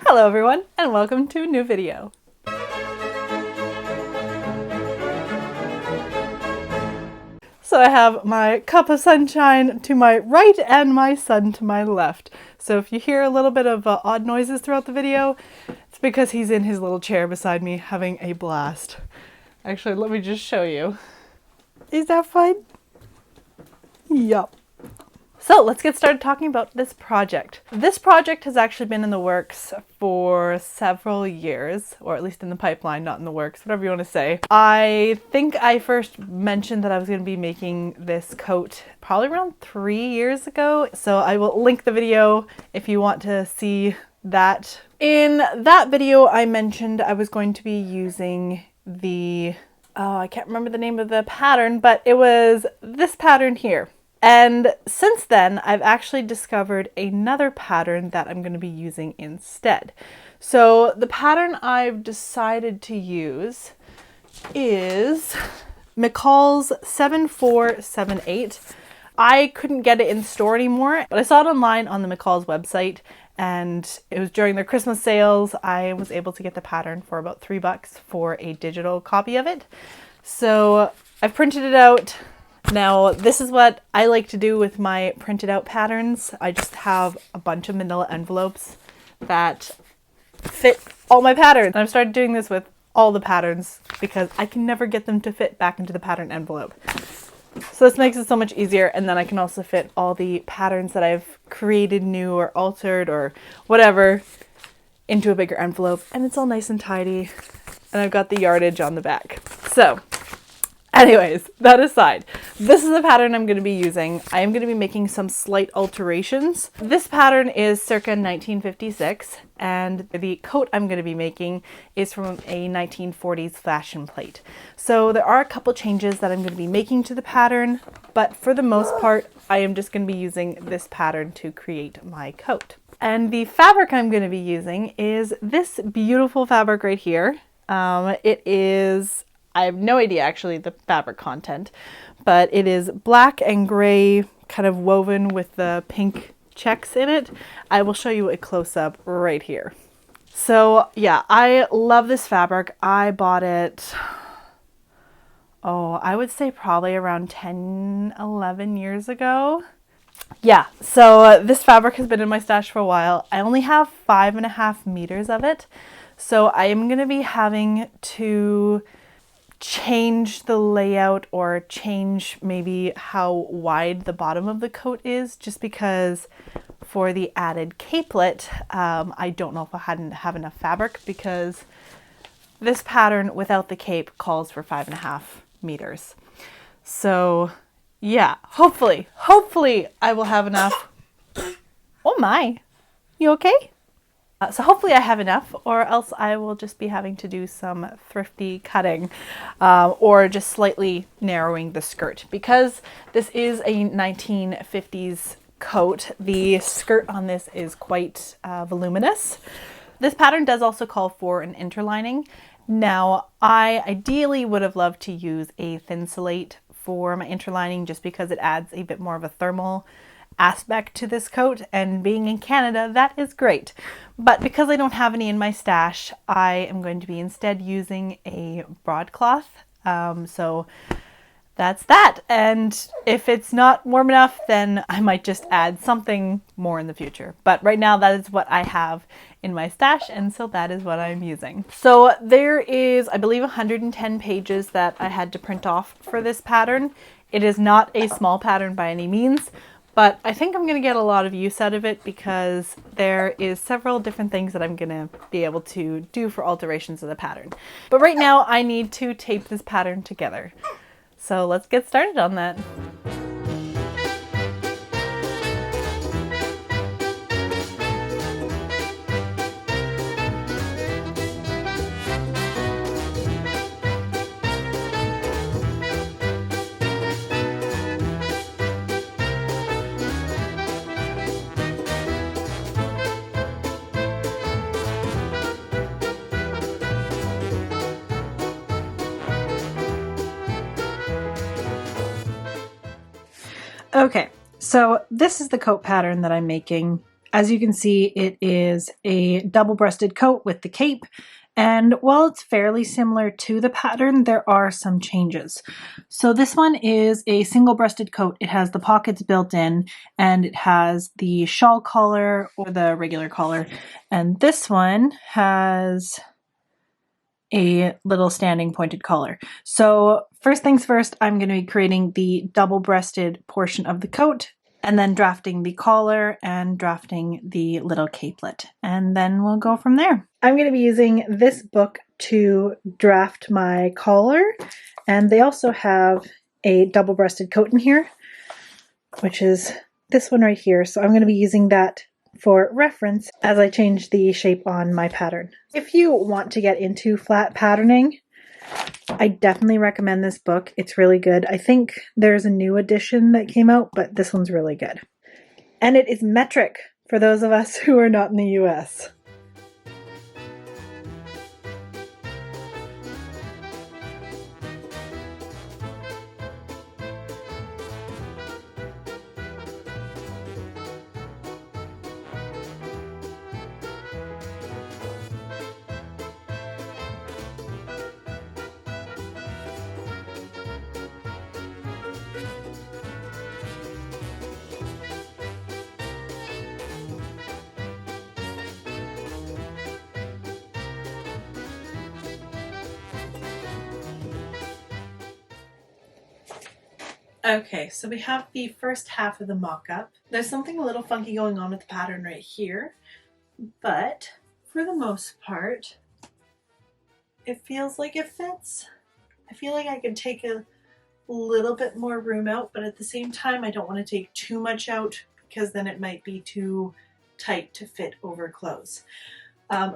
Hello everyone, and welcome to a new video. So I have my cup of sunshine to my right and my son to my left. So if you hear a little bit of odd noises throughout the video, it's because he's in his little chair beside me having a blast. Actually, let me just show you. Is that fun? Yup. So let's get started talking about this project. This project has actually been in the works for several years, or at least in the pipeline, not in the works, whatever you want to say. I think I first mentioned that I was going to be making this coat probably around 3 years ago. So I will link the video if you want to see that. In that video, I mentioned I was going to be using I can't remember the name of the pattern, but it was this pattern here. And since then, I've actually discovered another pattern that I'm going to be using instead. So the pattern I've decided to use is McCalls 7478. I couldn't get it in store anymore, but I saw it online on the McCalls website, and it was during their Christmas sales. I was able to get the pattern for about $3 for a digital copy of it. So I've printed it out. Now, this is what I like to do with my printed out patterns. I just have a bunch of manila envelopes that fit all my patterns. And I've started doing this with all the patterns because I can never get them to fit back into the pattern envelope. So this makes it so much easier, and then I can also fit all the patterns that I've created new or altered or whatever into a bigger envelope, and it's all nice and tidy. And I've got the yardage on the back. So anyways, that aside, this is the pattern I'm going to be using. I am going to be making some slight alterations. This pattern is circa 1956, and the coat I'm going to be making is from a 1940s fashion plate. So there are a couple changes that I'm going to be making to the pattern, but for the most part, I am just going to be using this pattern to create my coat. And the fabric I'm going to be using is this beautiful fabric right here. It is, I have no idea actually the fabric content, but it is black and gray, kind of woven with the pink checks in it. I will show you a close-up right here. So yeah, I love this fabric. I bought it, I would say probably around 10, 11 years ago. Yeah, so this fabric has been in my stash for a while. I only have 5.5 meters of it. So I am going to be having to change the layout or change maybe how wide the bottom of the coat is, just because for the added capelet, I don't know if I have enough fabric, because this pattern without the cape calls for 5.5 meters. So yeah, hopefully I will have enough. Oh my, you okay? So hopefully I have enough, or else I will just be having to do some thrifty cutting or just slightly narrowing the skirt. Because this is a 1950s coat, the skirt on this is quite voluminous. This pattern does also call for an interlining. Now, I ideally would have loved to use a thin slate for my interlining, just because it adds a bit more of a thermal aspect to this coat, and being in Canada, that is great. But because I don't have any in my stash, I am going to be instead using a broadcloth. So that's that. And if it's not warm enough, then I might just add something more in the future. But right now, that is what I have in my stash, and so that is what I'm using. So there is, I believe, 110 pages that I had to print off for this pattern. It is not a small pattern by any means, but I think I'm going to get a lot of use out of it, because there is several different things that I'm going to be able to do for alterations of the pattern. But right now I need to tape this pattern together. So let's get started on that. Okay, so this is the coat pattern that I'm making. As you can see, it is a double-breasted coat with the cape, and while it's fairly similar to the pattern, there are some changes. So this one is a single-breasted coat. It has the pockets built in, and it has the shawl collar or the regular collar, and this one has a little standing pointed collar. So first things first, I'm going to be creating the double-breasted portion of the coat, and then drafting the collar and drafting the little capelet, and then we'll go from there. I'm going to be using this book to draft my collar, and they also have a double-breasted coat in here, which is this one right here. So I'm going to be using that for reference as I change the shape on my pattern. If you want to get into flat patterning, I definitely recommend this book. It's really good. I think there's a new edition that came out, but this one's really good. And it is metric for those of us who are not in the US. Okay, so we have the first half of the mock-up. There's something a little funky going on with the pattern right here, but for the most part, it feels like it fits. I feel like I could take a little bit more room out, but at the same time, I don't want to take too much out because then it might be too tight to fit over clothes.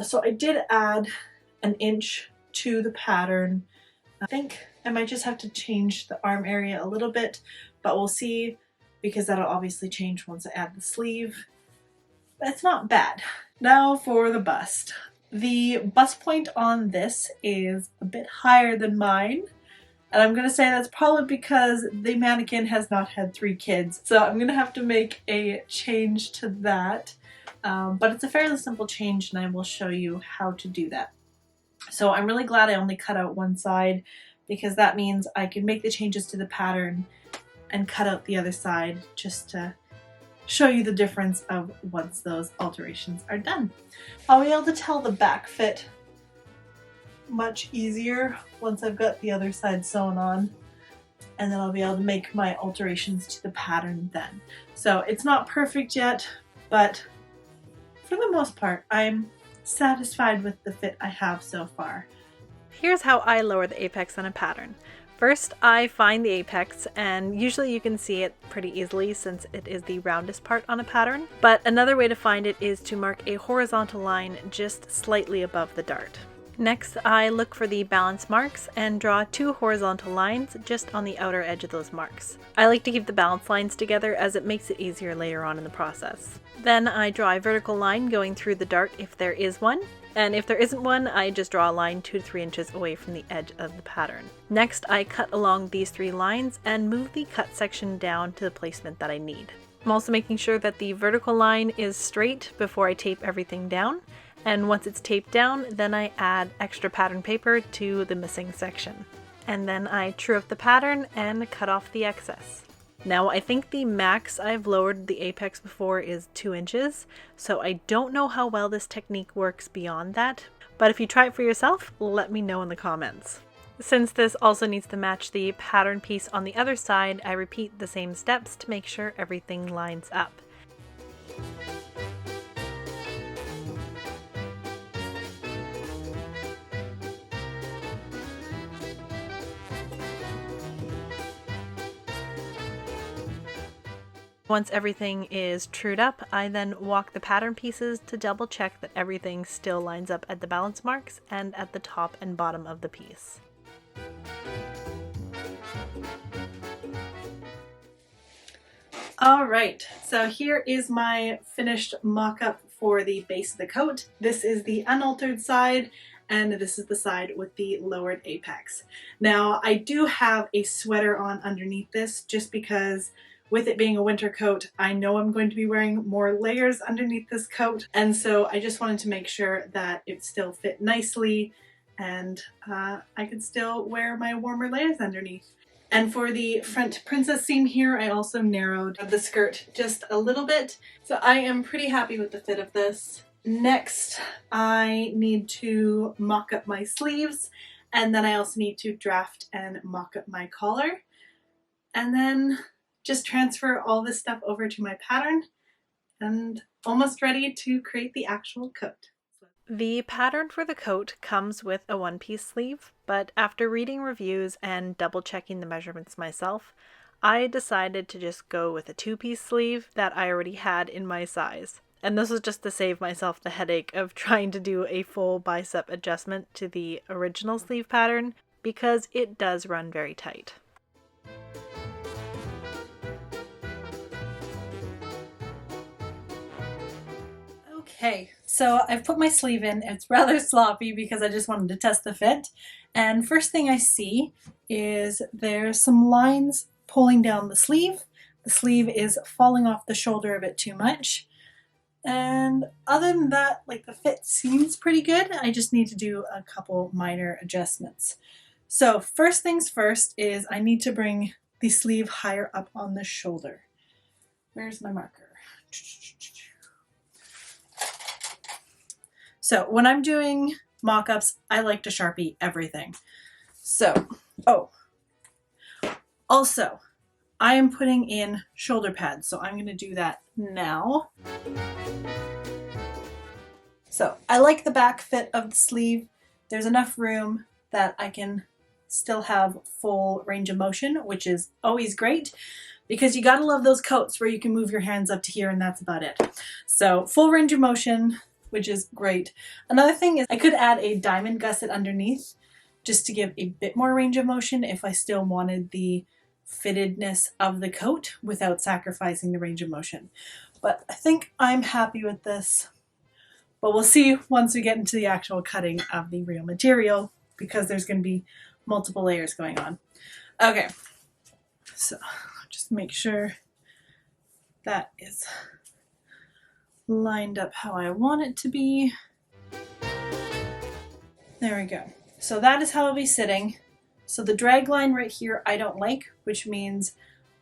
So I did add an inch to the pattern. I think I might just have to change the arm area a little bit, but we'll see, because that'll obviously change once I add the sleeve. But it's not bad. Now for the bust. The bust point on this is a bit higher than mine, and I'm going to say that's probably because the mannequin has not had 3 kids, so I'm going to have to make a change to that. But it's a fairly simple change, and I will show you how to do that. So I'm really glad I only cut out one side, because that means I can make the changes to the pattern and cut out the other side just to show you the difference of once those alterations are done. I'll be able to tell the back fit much easier once I've got the other side sewn on, and then I'll be able to make my alterations to the pattern then. So it's not perfect yet, but for the most part, I'm satisfied with the fit I have so far. Here's how I lower the apex on a pattern. First, I find the apex, and usually you can see it pretty easily since it is the roundest part on a pattern. But another way to find it is to mark a horizontal line just slightly above the dart. Next, I look for the balance marks and draw 2 horizontal lines just on the outer edge of those marks. I like to keep the balance lines together as it makes it easier later on in the process. Then I draw a vertical line going through the dart if there is one, and if there isn't one, I just draw a line 2 to 3 inches away from the edge of the pattern. Next, I cut along these 3 lines and move the cut section down to the placement that I need. I'm also making sure that the vertical line is straight before I tape everything down, and once it's taped down, then I add extra pattern paper to the missing section. And then I true up the pattern and cut off the excess. Now I think the max I've lowered the apex before is 2 inches, so I don't know how well this technique works beyond that, but if you try it for yourself, let me know in the comments. Since this also needs to match the pattern piece on the other side, I repeat the same steps to make sure everything lines up. Once everything is trued up, I then walk the pattern pieces to double check that everything still lines up at the balance marks and at the top and bottom of the piece. Alright, so here is my finished mock-up for the base of the coat. This is the unaltered side, and this is the side with the lowered apex. Now, I do have a sweater on underneath this just because with it being a winter coat, I know I'm going to be wearing more layers underneath this coat, and so I just wanted to make sure that it still fit nicely and I could still wear my warmer layers underneath. And for the front princess seam here, I also narrowed the skirt just a little bit. So I am pretty happy with the fit of this. Next, I need to mock up my sleeves, and then I also need to draft and mock up my collar. And then just transfer all this stuff over to my pattern and almost ready to create the actual coat. The pattern for the coat comes with a one-piece sleeve, but after reading reviews and double-checking the measurements myself, I decided to just go with a two-piece sleeve that I already had in my size. And this was just to save myself the headache of trying to do a full bicep adjustment to the original sleeve pattern, because it does run very tight. Okay, so I've put my sleeve in. It's rather sloppy because I just wanted to test the fit. And first thing I see is there's some lines pulling down the sleeve. The sleeve is falling off the shoulder a bit too much. And other than that, like, the fit seems pretty good. I just need to do a couple minor adjustments. So first things first is I need to bring the sleeve higher up on the shoulder. Where's my marker? So when I'm doing mock-ups, I like to Sharpie everything. So, also, I am putting in shoulder pads, so I'm going to do that now. So I like the back fit of the sleeve. There's enough room that I can still have full range of motion, which is always great, because you gotta love those coats where you can move your hands up to here and that's about it. So full range of motion, which is great. Another thing is I could add a diamond gusset underneath just to give a bit more range of motion if I still wanted the fittedness of the coat without sacrificing the range of motion. But I think I'm happy with this. But we'll see once we get into the actual cutting of the real material, because there's going to be multiple layers going on. Okay, so just make sure that is lined up how I want it to be. There we go. So that is how it'll be sitting. So the drag line right here I don't like, which means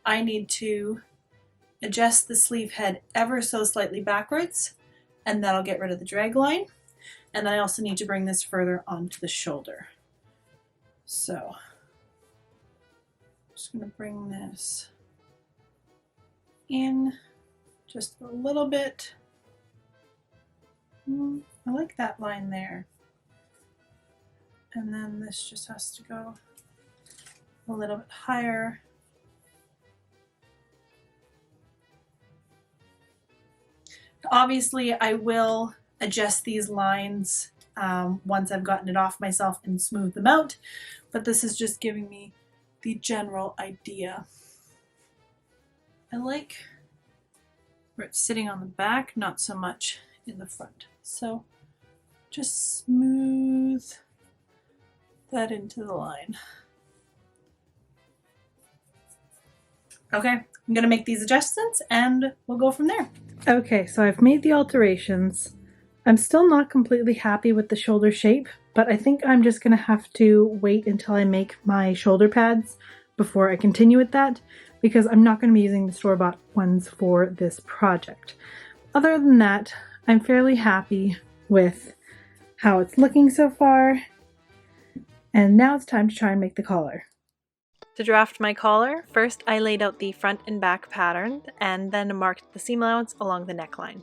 I need to adjust the sleeve head ever so slightly backwards, and that'll get rid of the drag line. And I also need to bring this further onto the shoulder. So I'm just going to bring this in just a little bit. I like that line there. And then this just has to go a little bit higher. Obviously, I will adjust these lines once I've gotten it off myself and smooth them out, but this is just giving me the general idea. I like where it's sitting on the back, not so much in the front. So just smooth that into the line. Okay, I'm gonna make these adjustments and we'll go from there. Okay, so I've made the alterations. I'm still not completely happy with the shoulder shape, but I think I'm just gonna have to wait until I make my shoulder pads before I continue with that, because I'm not gonna be using the store-bought ones for this project. Other than that, I'm fairly happy with how it's looking so far. And now it's time to try and make the collar. To draft my collar, first I laid out the front and back pattern and then marked the seam allowance along the neckline.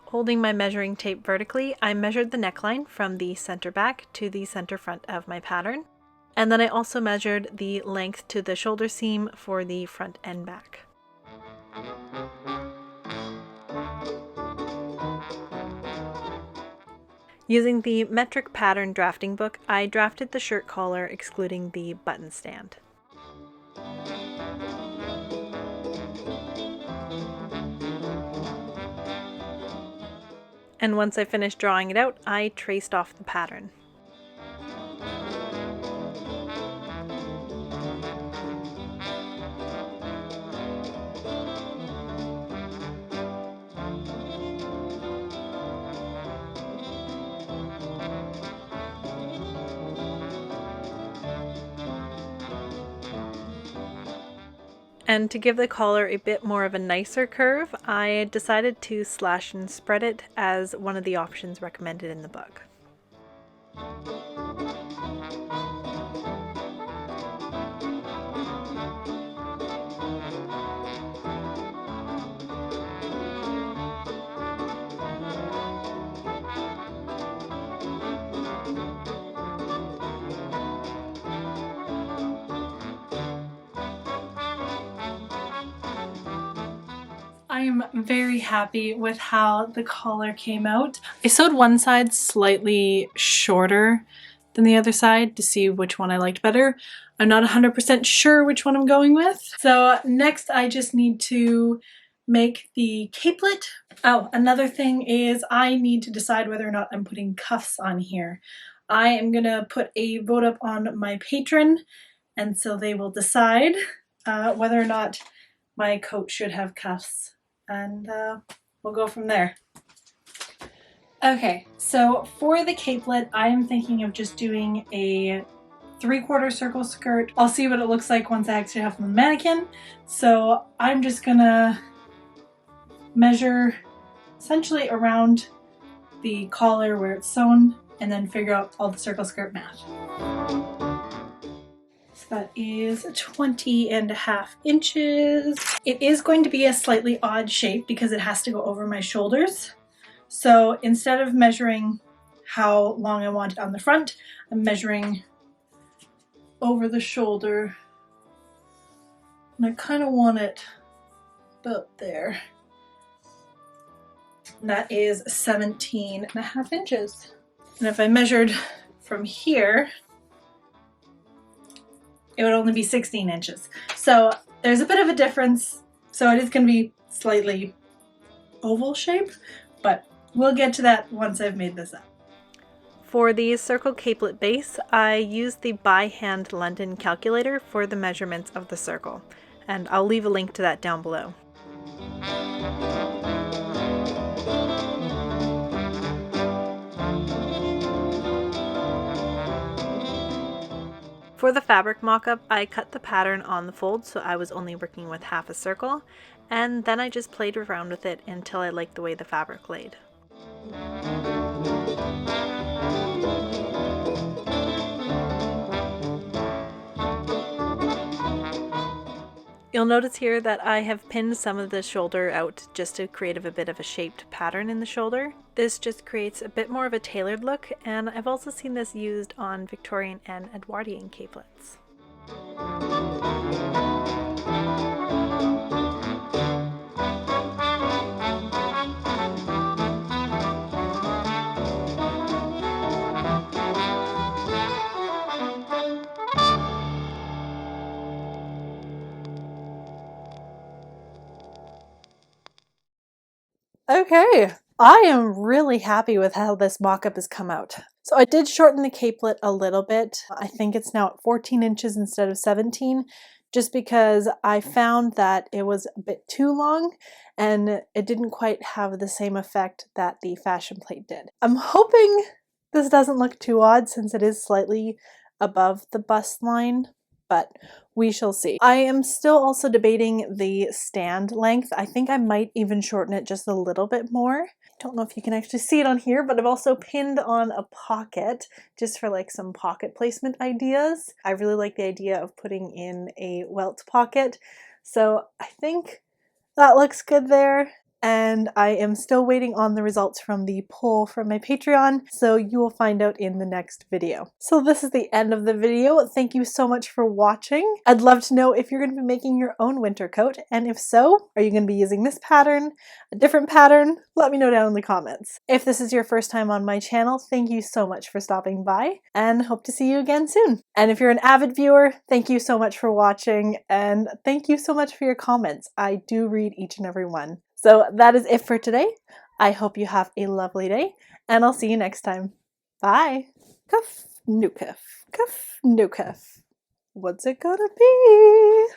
Holding my measuring tape vertically, I measured the neckline from the center back to the center front of my pattern, and then I also measured the length to the shoulder seam for the front and back. Using the metric pattern drafting book, I drafted the shirt collar excluding the button stand. And once I finished drawing it out, I traced off the pattern. And to give the collar a bit more of a nicer curve, I decided to slash and spread it as one of the options recommended in the book. I'm very happy with how the collar came out. I sewed one side slightly shorter than the other side to see which one I liked better. I'm not 100% sure which one I'm going with. So next I just need to make the capelet. Oh, another thing is I need to decide whether or not I'm putting cuffs on here. I am gonna put a vote up on my Patreon, and so they will decide whether or not my coat should have cuffs. And we'll go from there. Okay, so for the capelet, I am thinking of just doing a 3/4 circle skirt. I'll see what it looks like once I actually have the mannequin. So I'm just gonna measure essentially around the collar where it's sewn and then figure out all the circle skirt math. That is 20.5 inches. It is going to be a slightly odd shape because it has to go over my shoulders. So instead of measuring how long I want it on the front, I'm measuring over the shoulder. And I kind of want it about there. And that is 17.5 inches. And if I measured from here, it would only be 16 inches. So there's a bit of a difference. So it is going to be slightly oval shape, but we'll get to that once I've made this up. For the circle capelet base, I used the by hand London calculator for the measurements of the circle, and I'll leave a link to that down below. For the fabric mock-up, I cut the pattern on the fold so I was only working with half a circle, and then I just played around with it until I liked the way the fabric laid. You'll notice here that I have pinned some of the shoulder out just to create a bit of a shaped pattern in the shoulder. This just creates a bit more of a tailored look, and I've also seen this used on Victorian and Edwardian capelets. Okay, I am really happy with how this mock-up has come out. So I did shorten the capelet a little bit. I think it's now at 14 inches instead of 17, just because I found that it was a bit too long and it didn't quite have the same effect that the fashion plate did. I'm hoping this doesn't look too odd since it is slightly above the bust line, but we shall see. I am still also debating the stand length. I think I might even shorten it just a little bit more. I don't know if you can actually see it on here, but I've also pinned on a pocket just for like some pocket placement ideas. I really like the idea of putting in a welt pocket. So I think that looks good there. And I am still waiting on the results from the poll from my Patreon, so you will find out in the next video. So this is the end of the video. Thank you so much for watching. I'd love to know if you're going to be making your own winter coat, and if so, are you going to be using this pattern, a different pattern? Let me know down in the comments. If this is your first time on my channel, thank you so much for stopping by, and hope to see you again soon. And if you're an avid viewer, thank you so much for watching, and thank you so much for your comments. I do read each and every one. So that is it for today. I hope you have a lovely day, and I'll see you next time. Bye. Cuff, no cuff, cuff, no cuff. What's it gonna be?